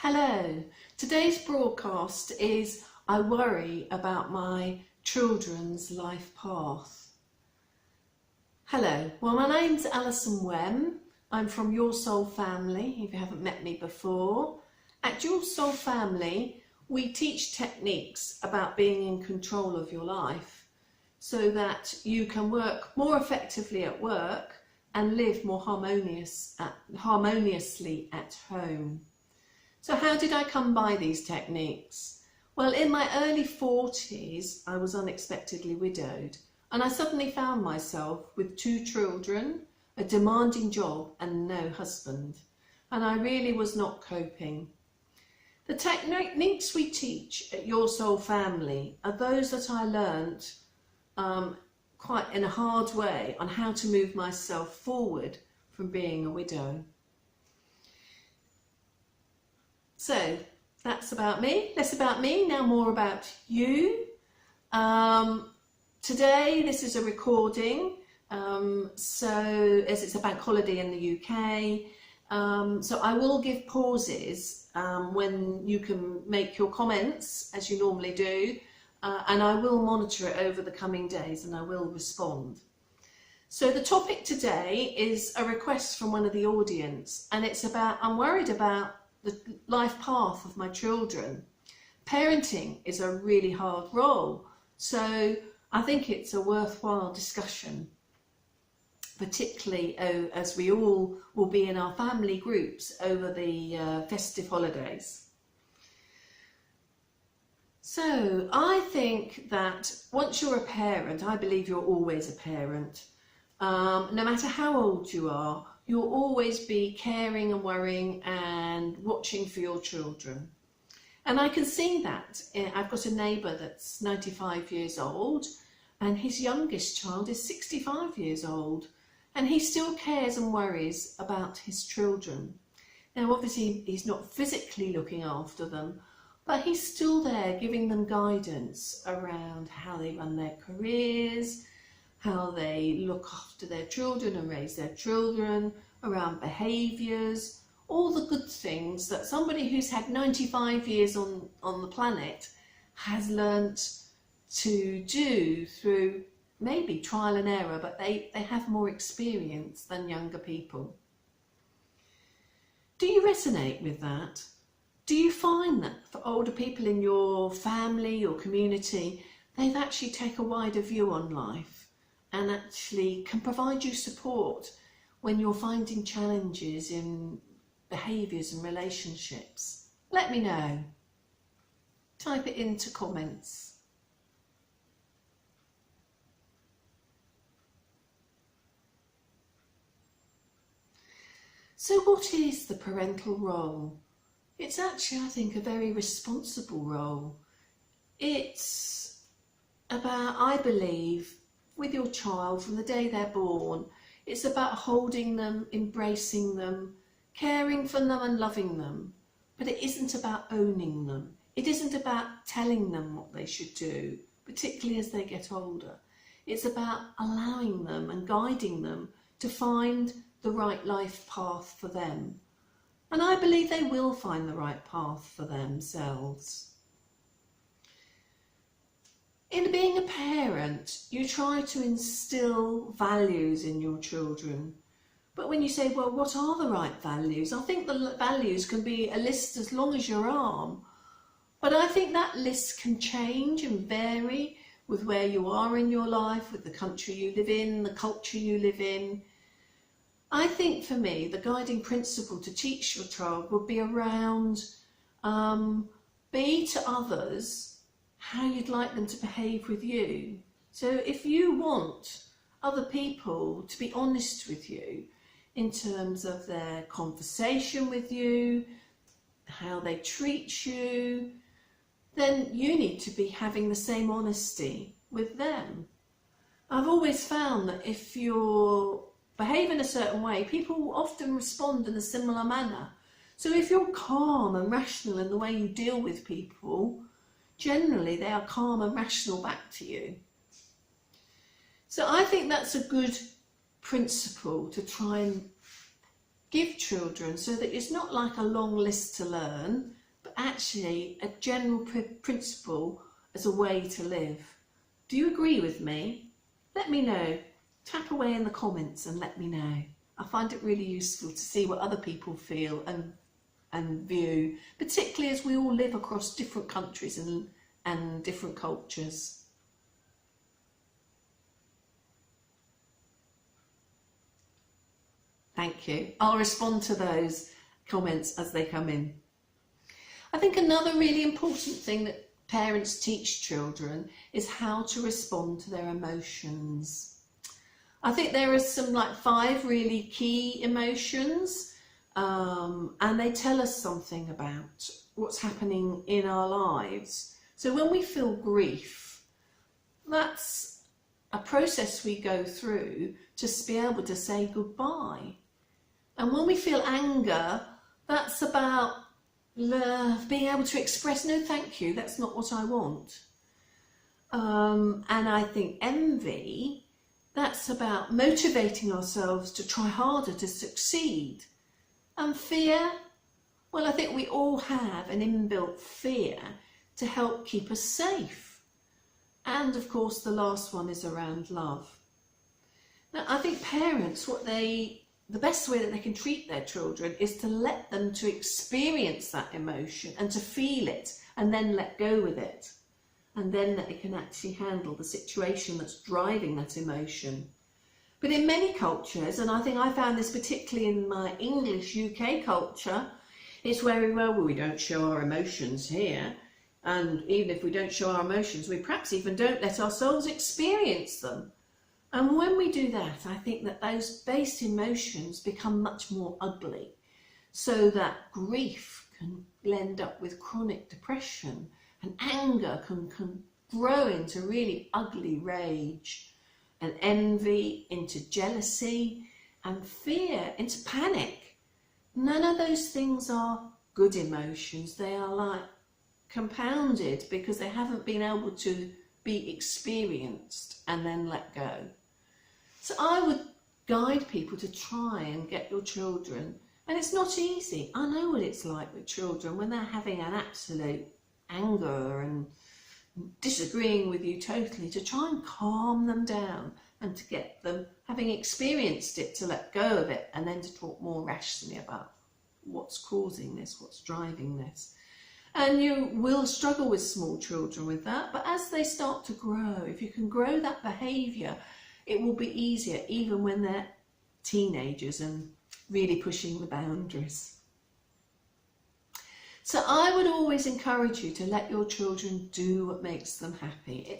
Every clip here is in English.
Hello, today's broadcast is I worry about my children's life path. Hello, well my name's Alison Wem. I'm from Your Soul Family, if you haven't met me before. At Your Soul Family, we teach techniques about being in control of your life so that you can work more effectively at work and live more harmoniously at home. So how did I come by these techniques? Well, in my early 40s, I was unexpectedly widowed, and I suddenly found myself with 2 children, a demanding job and no husband, and I really was not coping. The techniques we teach at Your Soul Family are those that I learnt quite in a hard way on how to move myself forward from being a widow. So that's about me, less about me, now more about you. Today this is a recording, so as it's a bank holiday in the UK, so I will give pauses when you can make your comments as you normally do, and I will monitor it over the coming days and I will respond. So the topic today is a request from one of the audience, and it's about, I'm worried about the life path of my children. Parenting is a really hard role, so I think it's a worthwhile discussion, particularly as we all will be in our family groups over the festive holidays. So I think that once you're a parent, I believe you're always a parent. No matter how old you are, you'll always be caring and worrying and watching for your children. And I can see that. I've got a neighbour that's 95 years old and his youngest child is 65 years old, and he still cares and worries about his children. Now obviously he's not physically looking after them, but he's still there giving them guidance around how they run their careers, how they look after their children and raise their children, around behaviours, all the good things that somebody who's had 95 years on the planet has learnt to do through maybe trial and error, but they have more experience than younger people. Do you resonate with that? Do you find that for older people in your family or community, they've actually taken a wider view on life and actually can provide you support when you're finding challenges in behaviours and relationships? Let me know. Type it into comments. So what is the parental role? It's actually, I think, a very responsible role. It's about, I believe, with your child from the day they're born, it's about holding them, embracing them, caring for them and loving them. But it isn't about owning them. It isn't about telling them what they should do, particularly as they get older. It's about allowing them and guiding them to find the right life path for them. And I believe they will find the right path for themselves. In being a parent, you try to instill values in your children. But when you say, well, what are the right values? I think the values can be a list as long as your arm. But I think that list can change and vary with where you are in your life, with the country you live in, the culture you live in. I think for me, the guiding principle to teach your child would be around be to others how you'd like them to behave with you. So if you want other people to be honest with you in terms of their conversation with you, how they treat you, then you need to be having the same honesty with them. I've always found that if you're behave in a certain way, people often respond in a similar manner. So if you're calm and rational in the way you deal with people, generally they are calm and rational back to you. So I think that's a good principle to try and give children so that it's not like a long list to learn, but actually a general principle as a way to live. Do you agree with me? Let me know. Tap away in the comments and let me know. I find it really useful to see what other people feel and view, particularly as we all live across different countries and different cultures. Thank you. I'll respond to those comments as they come in. I think another really important thing that parents teach children is how to respond to their emotions. I think there are some 5 really key emotions, and they tell us something about what's happening in our lives. So when we feel grief, that's a process we go through to be able to say goodbye. And when we feel anger, that's about being able to express, no thank you, that's not what I want. And I think envy, that's about motivating ourselves to try harder to succeed. And fear, well, I think we all have an inbuilt fear to help keep us safe. And of course, the last one is around love. Now, I think parents, the best way that they can treat their children is to let them to experience that emotion and to feel it and then let go with it. And then that they can actually handle the situation that's driving that emotion. But in many cultures, and I think I found this particularly in my English UK culture, it's very well, we don't show our emotions here. And even if we don't show our emotions, we perhaps even don't let ourselves experience them. And when we do that, I think that those base emotions become much more ugly, so that grief can end up with chronic depression, and anger can grow into really ugly rage, and envy into jealousy, and fear into panic. None of those things are good emotions. They are compounded because they haven't been able to be experienced and then let go. So I would guide people to try and get your children, and it's not easy. I know what it's like with children when they're having an absolute anger and disagreeing with you totally, to try and calm them down and to get them, having experienced it, to let go of it and then to talk more rationally about what's causing this, what's driving this. And you will struggle with small children with that, but as they start to grow, if you can grow that behaviour, it will be easier even when they're teenagers and really pushing the boundaries. So I would always encourage you to let your children do what makes them happy.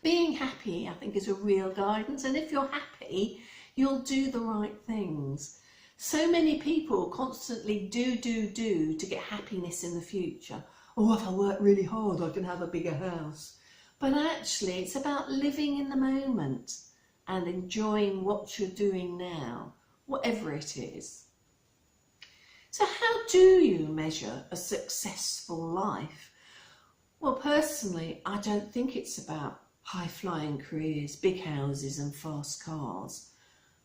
Being happy, I think, is a real guidance. And if you're happy, you'll do the right things. So many people constantly do to get happiness in the future. Oh, if I work really hard, I can have a bigger house. But actually, it's about living in the moment and enjoying what you're doing now, whatever it is. So how do you measure a successful life? Well, personally, I don't think it's about high-flying careers, big houses and fast cars.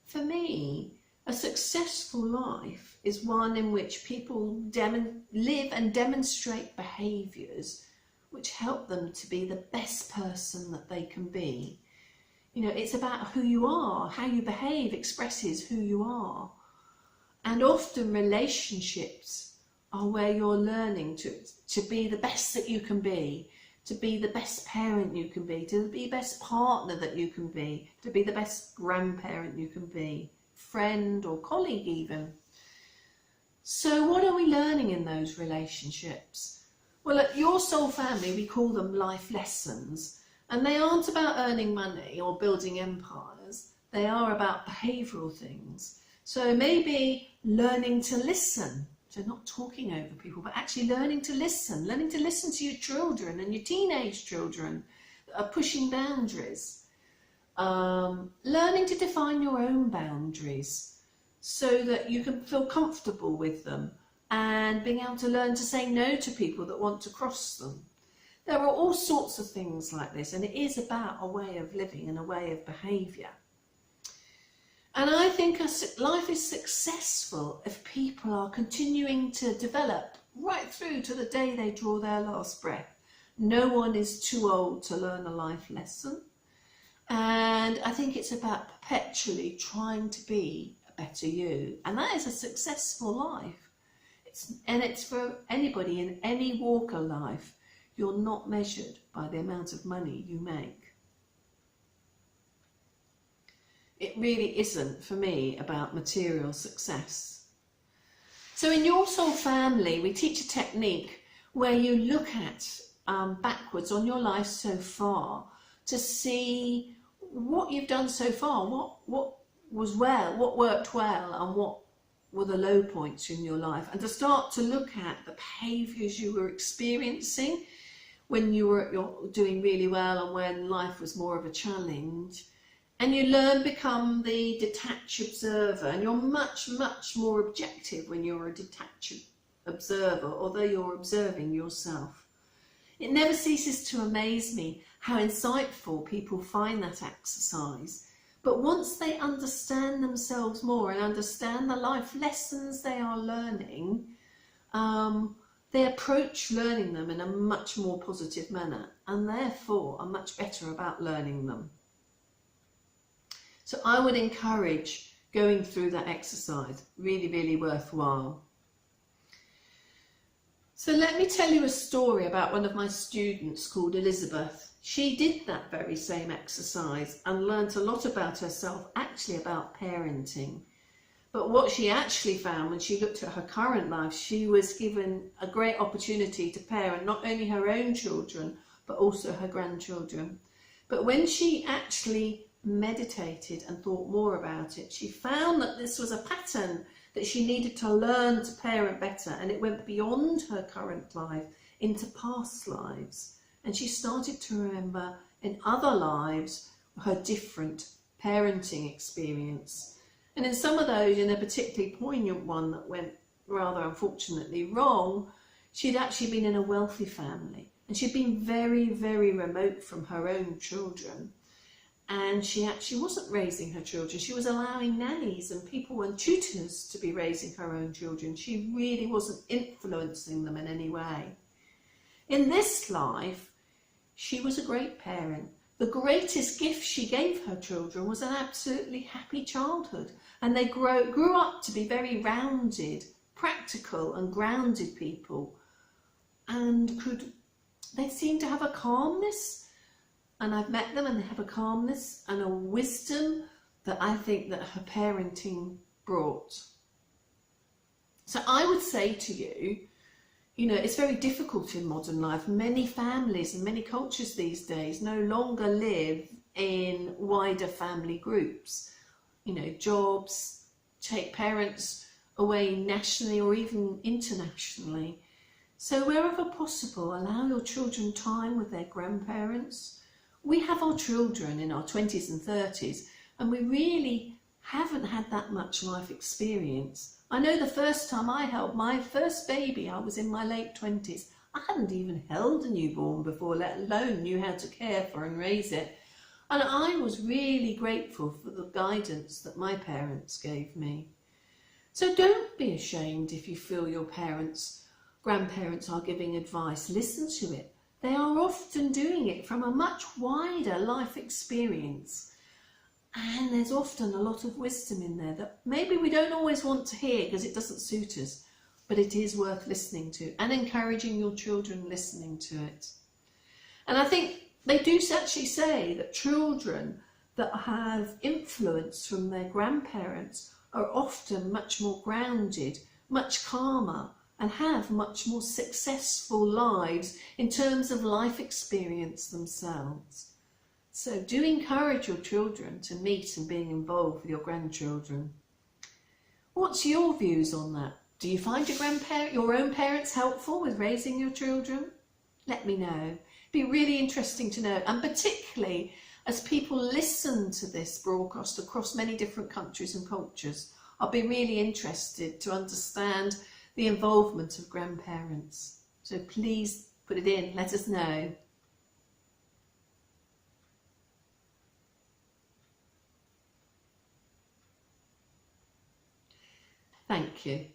For me, a successful life is one in which people live and demonstrate behaviours which help them to be the best person that they can be. You know, it's about who you are, how you behave expresses who you are. And often relationships are where you're learning to be the best that you can be, to be the best parent you can be, to be the best partner that you can be, to be the best grandparent you can be, friend or colleague even. So what are we learning in those relationships? Well, at Your Soul Family, we call them life lessons, and they aren't about earning money or building empires. They are about behavioural things. So maybe learning to listen, so not talking over people, but actually learning to listen to your children and your teenage children that are pushing boundaries. Learning to define your own boundaries so that you can feel comfortable with them, and being able to learn to say no to people that want to cross them. There are all sorts of things like this, and it is about a way of living and a way of behaviour. And I think life is successful if people are continuing to develop right through to the day they draw their last breath. No one is too old to learn a life lesson. And I think it's about perpetually trying to be a better you. And that is a successful life. It's for anybody in any walk of life. You're not measured by the amount of money you make. It really isn't, for me, about material success. So in Your Soul Family, we teach a technique where you look at backwards on your life so far to see what you've done so far, what worked well, and what were the low points in your life, and to start to look at the behaviours you were experiencing when you're doing really well and when life was more of a challenge. And you become the detached observer, and you're much, much more objective when you're a detached observer, although you're observing yourself. It never ceases to amaze me how insightful people find that exercise. But once they understand themselves more and understand the life lessons they are learning, they approach learning them in a much more positive manner, and therefore are much better about learning them. So I would encourage going through that exercise, really, really worthwhile. So let me tell you a story about one of my students called Elizabeth. She did that very same exercise and learnt a lot about herself, actually about parenting. But what she actually found when she looked at her current life, she was given a great opportunity to parent not only her own children, but also her grandchildren. But when she actually meditated and thought more about it, she found that this was a pattern that she needed to learn to parent better, and it went beyond her current life into past lives, and she started to remember in other lives her different parenting experience. And in some of those, in a particularly poignant one that went rather unfortunately wrong, she'd actually been in a wealthy family, and she'd been very, very remote from her own children. And she actually wasn't raising her children. She was allowing nannies and people and tutors to be raising her own children. She really wasn't influencing them in any way. In this life, she was a great parent. The greatest gift she gave her children was an absolutely happy childhood. And they grew up to be very rounded, practical and grounded people. And they seemed to have a calmness. And I've met them, and they have a calmness and a wisdom that I think that her parenting brought. So I would say to you, it's very difficult in modern life. Many families and many cultures these days no longer live in wider family groups. Jobs take parents away nationally or even internationally. So wherever possible, allow your children time with their grandparents. We have our children in our 20s and 30s, and we really haven't had that much life experience. I know the first time I held my first baby, I was in my late 20s. I hadn't even held a newborn before, let alone knew how to care for and raise it. And I was really grateful for the guidance that my parents gave me. So don't be ashamed if you feel your grandparents are giving advice. Listen to it. They are often doing it from a much wider life experience. And there's often a lot of wisdom in there that maybe we don't always want to hear because it doesn't suit us, but it is worth listening to and encouraging your children listening to it. And I think they do actually say that children that have influence from their grandparents are often much more grounded, much calmer, and have much more successful lives in terms of life experience themselves. So do encourage your children to meet and being involved with your grandchildren. What's your views on that? Do you find your own parents helpful with raising your children? Let me know. It'd be really interesting to know, and particularly as people listen to this broadcast across many different countries and cultures, I'll be really interested to understand the involvement of grandparents. So please put it in, let us know. Thank you.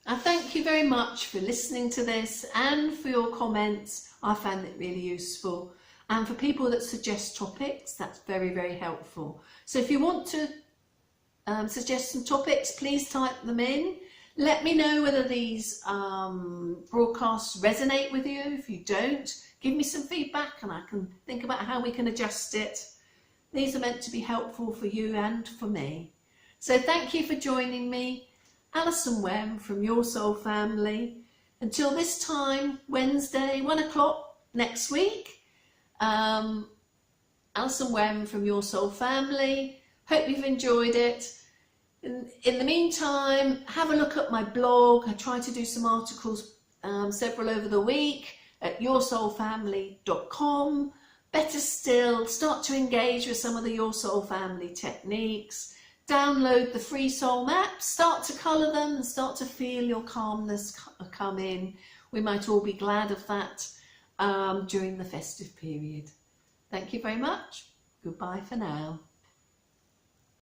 And thank you very much for listening to this and for your comments. I found it really useful. And for people that suggest topics, that's very, very helpful. So if you want to suggest some topics, please type them in. Let me know whether these broadcasts resonate with you. If you don't, give me some feedback and I can think about how we can adjust it. These are meant to be helpful for you and for me. So thank you for joining me. Alison Wem from Your Soul Family. Until this time, Wednesday, 1 o'clock next week. Alison Wem from Your Soul Family. Hope you've enjoyed it. In the meantime, have a look at my blog. I try to do some articles, several over the week, at yoursoulfamily.com. Better still, start to engage with some of the Your Soul Family techniques. Download the free soul maps, start to colour them and start to feel your calmness come in. We might all be glad of that during the festive period. Thank you very much. Goodbye for now.